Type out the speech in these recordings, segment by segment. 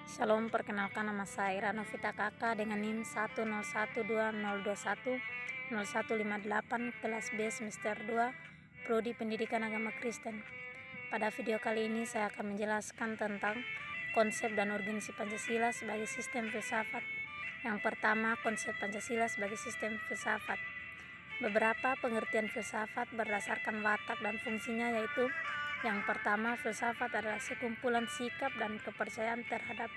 Shalom, perkenalkan nama saya Ira Novita Kakak dengan NIM 10120210158 kelas B semester 2 Prodi Pendidikan Agama Kristen. Pada video kali ini saya akan menjelaskan tentang konsep dan urgensi Pancasila sebagai sistem filsafat. Yang pertama, konsep Pancasila sebagai sistem filsafat. Beberapa pengertian filsafat berdasarkan watak dan fungsinya, yaitu yang pertama, filsafat adalah sekumpulan sikap dan kepercayaan terhadap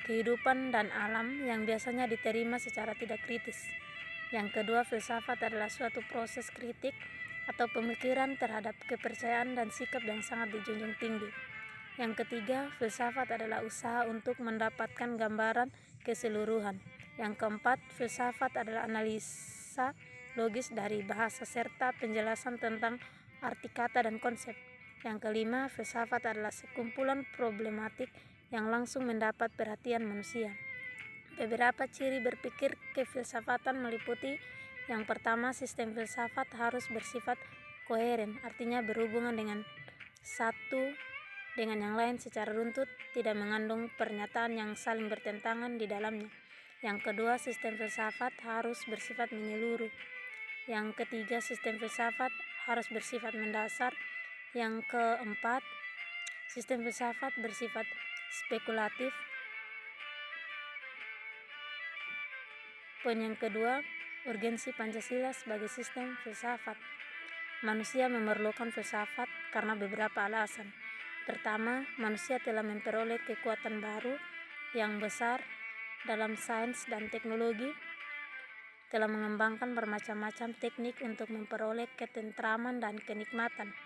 kehidupan dan alam yang biasanya diterima secara tidak kritis. Yang kedua, filsafat adalah suatu proses kritik atau pemikiran terhadap kepercayaan dan sikap yang sangat dijunjung tinggi. Yang ketiga, filsafat adalah usaha untuk mendapatkan gambaran keseluruhan. Yang keempat, filsafat adalah analisa logis dari bahasa serta penjelasan tentang arti kata dan konsep. Yang kelima, filsafat adalah sekumpulan problematik yang langsung mendapat perhatian manusia. Beberapa ciri berpikir kefilsafatan meliputi: yang pertama, sistem filsafat harus bersifat koheren, artinya berhubungan dengan satu dengan yang lain secara runtut, tidak mengandung pernyataan yang saling bertentangan di dalamnya. Yang kedua, sistem filsafat harus bersifat menyeluruh. Yang ketiga, sistem filsafat harus bersifat mendasar. Yang keempat, sistem filsafat bersifat spekulatif. Poin yang kedua, urgensi Pancasila sebagai sistem filsafat. Manusia memerlukan filsafat karena beberapa alasan. Pertama, manusia telah memperoleh kekuatan baru yang besar dalam sains dan teknologi, telah mengembangkan bermacam-macam teknik untuk memperoleh ketentraman dan kenikmatan.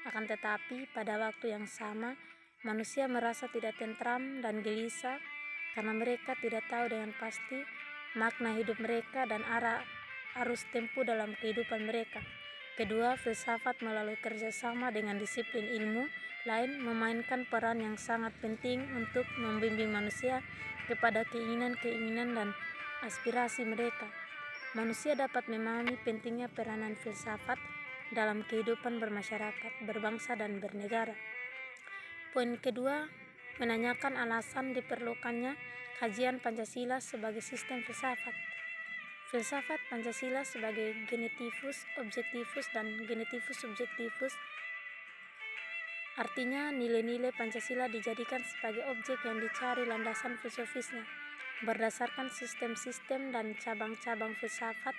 Akan tetapi, pada waktu yang sama, manusia merasa tidak tentram dan gelisah karena mereka tidak tahu dengan pasti makna hidup mereka dan arus tempo dalam kehidupan mereka. Kedua, filsafat melalui kerjasama dengan disiplin ilmu lain memainkan peran yang sangat penting untuk membimbing manusia kepada keinginan-keinginan dan aspirasi mereka. Manusia dapat memahami pentingnya peranan filsafat dalam kehidupan bermasyarakat, berbangsa, dan bernegara. Poin kedua, menanyakan alasan diperlukannya kajian Pancasila sebagai sistem filsafat. Filsafat Pancasila sebagai genetivus objektivus dan genetivus subjektivus, artinya nilai-nilai Pancasila dijadikan sebagai objek yang dicari landasan filosofisnya berdasarkan sistem-sistem dan cabang-cabang filsafat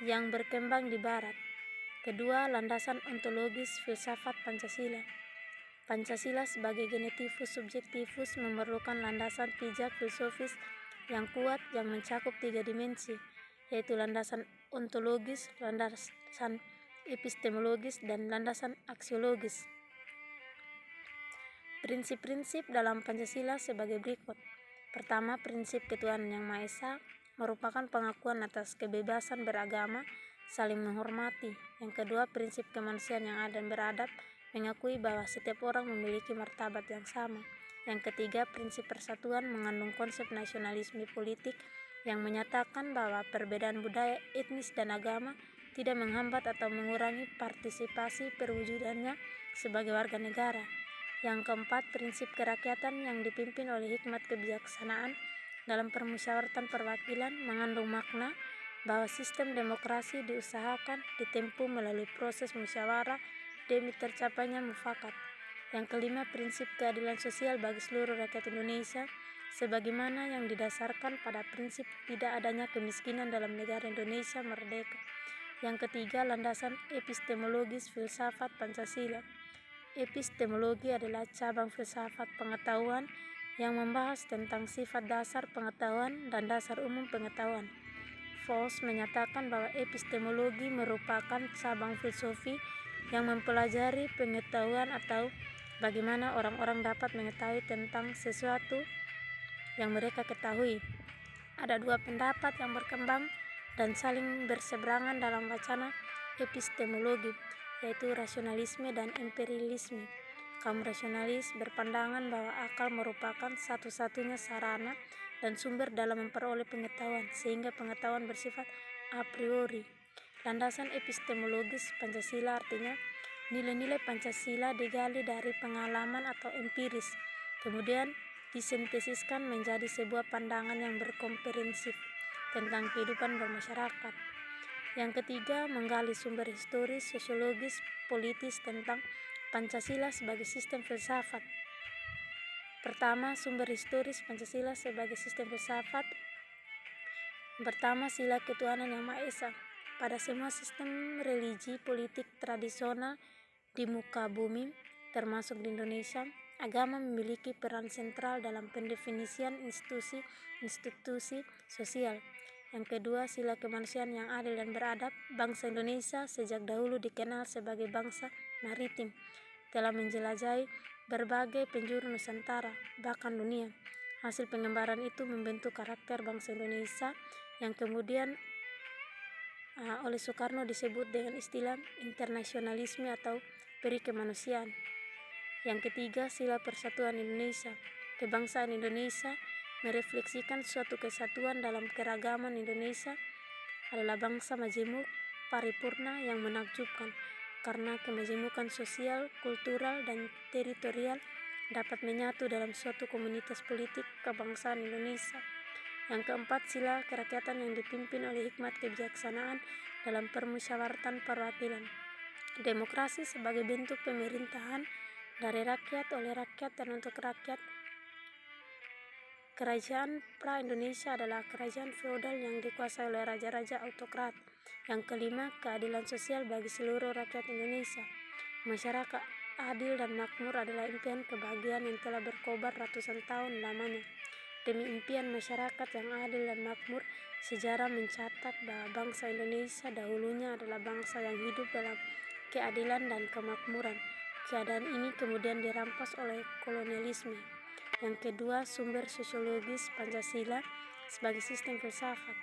yang berkembang di Barat. Kedua, landasan ontologis filsafat Pancasila. Pancasila sebagai genetivus subjektivus memerlukan landasan pijak filosofis yang kuat yang mencakup 3 dimensi, yaitu landasan ontologis, landasan epistemologis, dan landasan aksiologis. Prinsip-prinsip dalam Pancasila sebagai berikut. Pertama, prinsip ketuhanan yang Maha Esa merupakan pengakuan atas kebebasan beragama, saling menghormati. Yang kedua, prinsip kemanusiaan yang adil dan beradab, mengakui bahwa setiap orang memiliki martabat yang sama. Yang ketiga, prinsip persatuan mengandung konsep nasionalisme politik yang menyatakan bahwa perbedaan budaya, etnis, dan agama tidak menghambat atau mengurangi partisipasi perwujudannya sebagai warga negara. Yang keempat, prinsip kerakyatan yang dipimpin oleh hikmat kebijaksanaan dalam permusyawaratan perwakilan mengandung makna bahwa sistem demokrasi diusahakan ditempuh melalui proses musyawarah demi tercapainya mufakat. Yang kelima, prinsip keadilan sosial bagi seluruh rakyat Indonesia sebagaimana yang didasarkan pada prinsip tidak adanya kemiskinan dalam negara Indonesia merdeka. Yang ketiga, landasan epistemologis filsafat Pancasila. Epistemologi adalah cabang filsafat pengetahuan yang membahas tentang sifat dasar pengetahuan dan dasar umum pengetahuan. Fauss menyatakan bahwa epistemologi merupakan cabang filosofi yang mempelajari pengetahuan atau bagaimana orang-orang dapat mengetahui tentang sesuatu yang mereka ketahui. Ada 2 pendapat yang berkembang dan saling berseberangan dalam wacana epistemologi, yaitu rasionalisme dan empirisme. Kaum rasionalis berpandangan bahwa akal merupakan satu-satunya sarana dan sumber dalam memperoleh pengetahuan, sehingga pengetahuan bersifat a priori. Landasan epistemologis Pancasila artinya nilai-nilai Pancasila digali dari pengalaman atau empiris, kemudian disintesiskan menjadi sebuah pandangan yang berkomprehensif tentang kehidupan bermasyarakat. Yang ketiga, menggali sumber historis, sosiologis, politis tentang Pancasila sebagai sistem filsafat. Pertama, sumber historis Pancasila sebagai sistem filsafat. Pertama, sila ketuhanan yang Maha Esa. Pada semua sistem religi politik tradisional di muka bumi, termasuk di Indonesia, agama memiliki peran sentral dalam pendefinisian institusi sosial. Yang kedua, sila kemanusiaan yang adil dan beradab. Bangsa Indonesia sejak dahulu dikenal sebagai bangsa maritim, telah menjelajahi berbagai penjuru Nusantara, bahkan dunia. Hasil pengembaraan itu membentuk karakter bangsa Indonesia yang kemudian oleh Soekarno disebut dengan istilah internasionalisme atau peri kemanusiaan. Yang ketiga, sila persatuan Indonesia. Kebangsaan Indonesia merefleksikan suatu kesatuan dalam keragaman. Indonesia adalah bangsa majemuk, paripurna yang menakjubkan karena kemajemukan sosial, kultural, dan teritorial dapat menyatu dalam suatu komunitas politik kebangsaan Indonesia. Yang keempat, sila kerakyatan yang dipimpin oleh hikmat kebijaksanaan dalam permusyawaratan perwakilan. Demokrasi sebagai bentuk pemerintahan dari rakyat, oleh rakyat, dan untuk rakyat. Kerajaan pra-Indonesia adalah kerajaan feodal yang dikuasai oleh raja-raja autokrat. Yang kelima, keadilan sosial bagi seluruh rakyat Indonesia. Masyarakat adil dan makmur adalah impian kebahagiaan yang telah berkobar ratusan tahun lamanya. Demi impian masyarakat yang adil dan makmur, sejarah mencatat bahwa bangsa Indonesia dahulunya adalah bangsa yang hidup dalam keadilan dan kemakmuran. Keadaan ini kemudian dirampas oleh kolonialisme. Yang kedua, sumber sosiologis Pancasila sebagai sistem filsafat.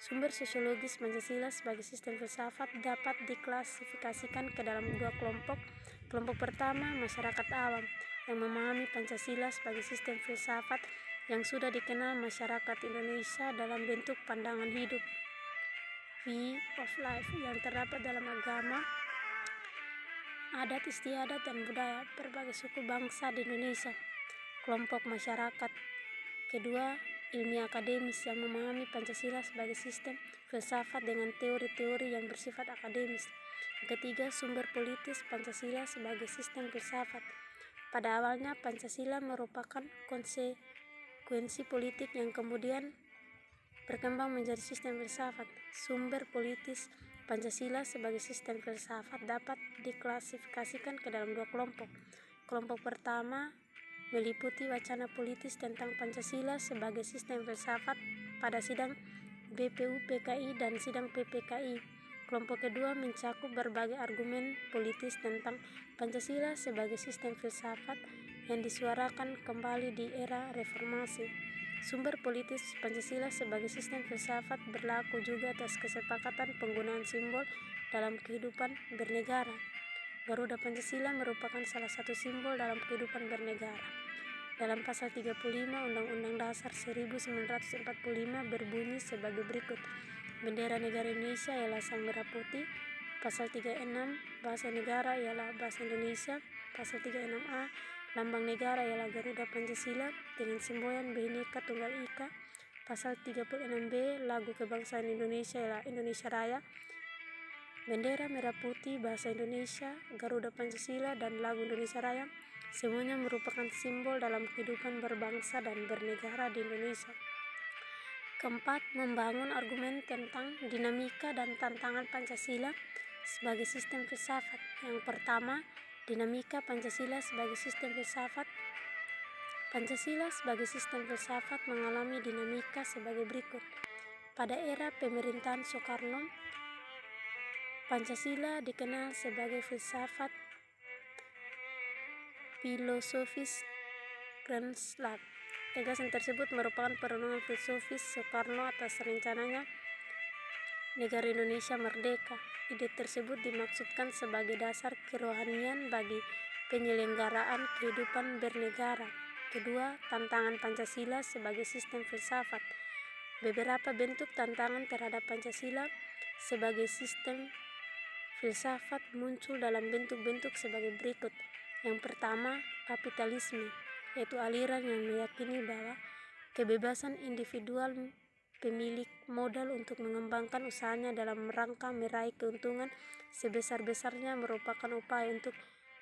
Sumber sosiologis Pancasila sebagai sistem filsafat dapat diklasifikasikan ke dalam dua kelompok. Kelompok pertama, masyarakat awam yang memahami Pancasila sebagai sistem filsafat yang sudah dikenal masyarakat Indonesia dalam bentuk pandangan hidup, way of life, yang terdapat dalam agama, adat istiadat, dan budaya berbagai suku bangsa di Indonesia. Kelompok masyarakat kedua, ilmiah akademis yang memahami Pancasila sebagai sistem filsafat dengan teori-teori yang bersifat akademis. Yang ketiga, sumber politis Pancasila sebagai sistem filsafat. Pada awalnya Pancasila merupakan konsekuensi politik yang kemudian berkembang menjadi sistem filsafat. Sumber politis Pancasila sebagai sistem filsafat dapat diklasifikasikan ke dalam dua kelompok. Kelompok pertama meliputi wacana politis tentang Pancasila sebagai sistem filsafat pada sidang BPUPKI dan sidang PPKI. Kelompok kedua mencakup berbagai argumen politis tentang Pancasila sebagai sistem filsafat yang disuarakan kembali di era reformasi. Sumber politis Pancasila sebagai sistem filsafat berlaku juga atas kesepakatan penggunaan simbol dalam kehidupan bernegara. Garuda Pancasila merupakan salah satu simbol dalam kehidupan bernegara. Dalam pasal 35 Undang-Undang Dasar 1945 berbunyi sebagai berikut. Bendera negara Indonesia ialah sang merah putih. Pasal 36 bahasa negara ialah bahasa Indonesia. Pasal 36A lambang negara ialah Garuda Pancasila dengan semboyan Bhinneka Tunggal Ika. Pasal 36B lagu kebangsaan Indonesia ialah Indonesia Raya. Bendera merah putih bahasa Indonesia, Garuda Pancasila, dan lagu Indonesia Raya semuanya merupakan simbol dalam kehidupan berbangsa dan bernegara di Indonesia. Keempat, membangun argumen tentang dinamika dan tantangan Pancasila sebagai sistem filsafat. Yang pertama, dinamika Pancasila sebagai sistem filsafat. Pancasila sebagai sistem filsafat mengalami dinamika sebagai berikut. Pada era pemerintahan Soekarno, Pancasila dikenal sebagai filsafat filosofis Kernslav. Gagasan tersebut merupakan perenungan filosofis Soekarno atas rencananya negara Indonesia merdeka. Ide tersebut dimaksudkan sebagai dasar kerohanian bagi penyelenggaraan kehidupan bernegara. Kedua, tantangan Pancasila sebagai sistem filsafat. Beberapa bentuk tantangan terhadap Pancasila sebagai sistem filsafat muncul dalam bentuk-bentuk sebagai berikut. Yang pertama, kapitalisme. yaitu aliran yang meyakini bahwa kebebasan individual pemilik modal untuk mengembangkan usahanya dalam rangka meraih keuntungan sebesar-besarnya merupakan upaya untuk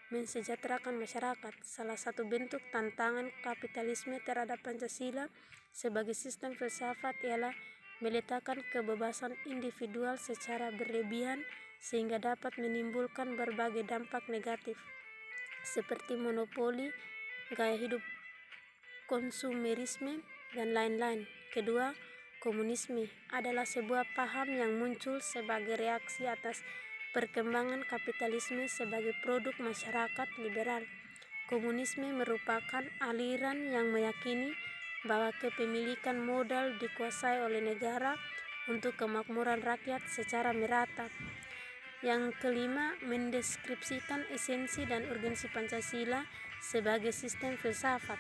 mensejahterakan masyarakat. Salah satu bentuk tantangan kapitalisme terhadap Pancasila sebagai sistem filsafat ialah meletakkan kebebasan individual secara berlebihan sehingga dapat menimbulkan berbagai dampak negatif seperti monopoli, gaya hidup konsumerisme, dan lain-lain. Kedua, komunisme adalah sebuah paham yang muncul sebagai reaksi atas perkembangan kapitalisme sebagai produk masyarakat liberal. Komunisme merupakan aliran yang meyakini bahwa kepemilikan modal dikuasai oleh negara untuk kemakmuran rakyat secara merata. Yang kelima, mendeskripsikan esensi dan urgensi Pancasila sebagai sistem filsafat.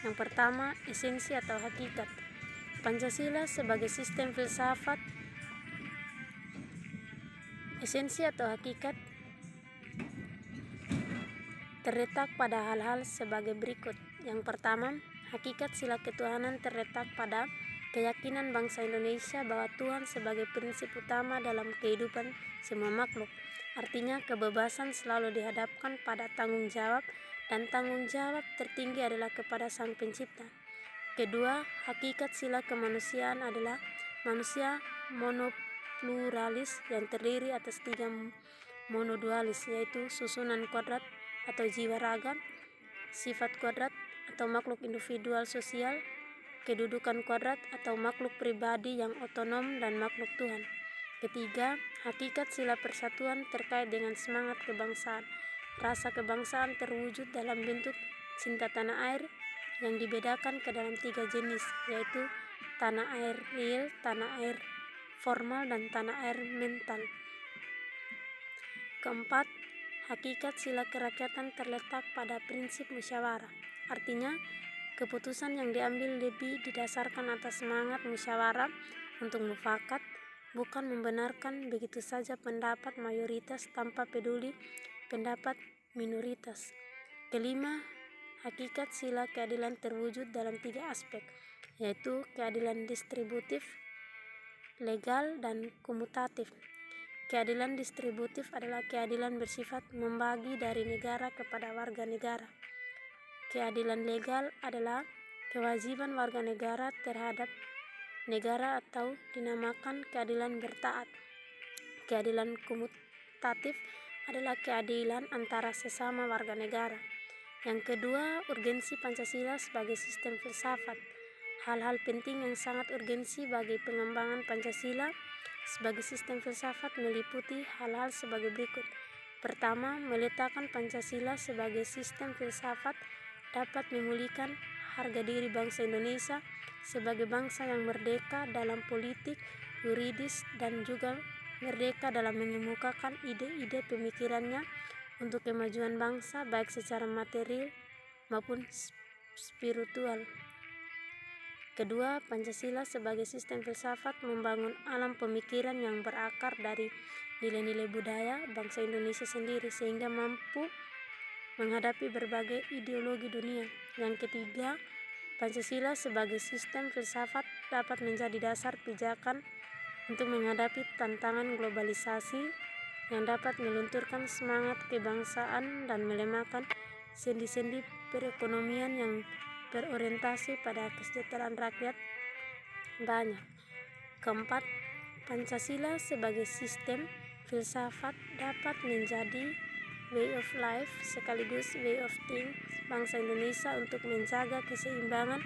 Yang pertama, esensi atau hakikat. Pancasila sebagai sistem filsafat. Esensi atau hakikat terletak pada hal-hal sebagai berikut. Yang pertama, hakikat sila ketuhanan terletak pada keyakinan bangsa Indonesia bahwa Tuhan sebagai prinsip utama dalam kehidupan semua makhluk. Artinya kebebasan selalu dihadapkan pada tanggung jawab dan tanggung jawab tertinggi adalah kepada Sang Pencipta. Kedua, hakikat sila kemanusiaan adalah manusia monopluralis yang terdiri atas 3 monodualis, yaitu susunan kuadrat atau jiwa raga, sifat kuadrat atau makhluk individual sosial, kedudukan kuadrat atau makhluk pribadi yang otonom, dan makhluk Tuhan. Ketiga, hakikat sila persatuan terkait dengan semangat kebangsaan. Rasa kebangsaan terwujud dalam bentuk cinta tanah air yang dibedakan ke dalam 3 jenis, yaitu tanah air real, tanah air formal, dan tanah air mental. Keempat, hakikat sila kerakyatan terletak pada prinsip musyawarah. Artinya, keputusan yang diambil lebih didasarkan atas semangat musyawarah untuk mufakat, bukan membenarkan begitu saja pendapat mayoritas tanpa peduli pendapat minoritas. Kelima, hakikat sila keadilan terwujud dalam 3 aspek, yaitu keadilan distributif, legal, dan komutatif. Keadilan distributif adalah keadilan bersifat membagi dari negara kepada warga negara. Keadilan legal adalah kewajiban warga negara terhadap negara atau dinamakan keadilan bertaat. Keadilan komutatif adalah keadilan antara sesama warga negara. Yang kedua, urgensi Pancasila sebagai sistem filsafat. Hal-hal penting yang sangat urgensi bagi pengembangan Pancasila sebagai sistem filsafat meliputi hal-hal sebagai berikut. Pertama, meletakkan Pancasila sebagai sistem filsafat dapat memulihkan harga diri bangsa Indonesia sebagai bangsa yang merdeka dalam politik, yuridis, dan juga merdeka dalam mengemukakan ide-ide pemikirannya untuk kemajuan bangsa baik secara material maupun spiritual. Kedua, Pancasila sebagai sistem filsafat membangun alam pemikiran yang berakar dari nilai-nilai budaya bangsa Indonesia sendiri sehingga mampu menghadapi berbagai ideologi dunia. Yang ketiga, Pancasila sebagai sistem filsafat dapat menjadi dasar pijakan untuk menghadapi tantangan globalisasi yang dapat melunturkan semangat kebangsaan dan melemahkan sendi-sendi perekonomian yang berorientasi pada kesejahteraan rakyat banyak. Keempat, Pancasila sebagai sistem filsafat dapat menjadi way of life sekaligus way of think bangsa Indonesia untuk menjaga keseimbangan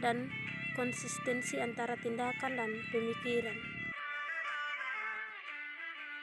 dan konsistensi antara tindakan dan pemikiran.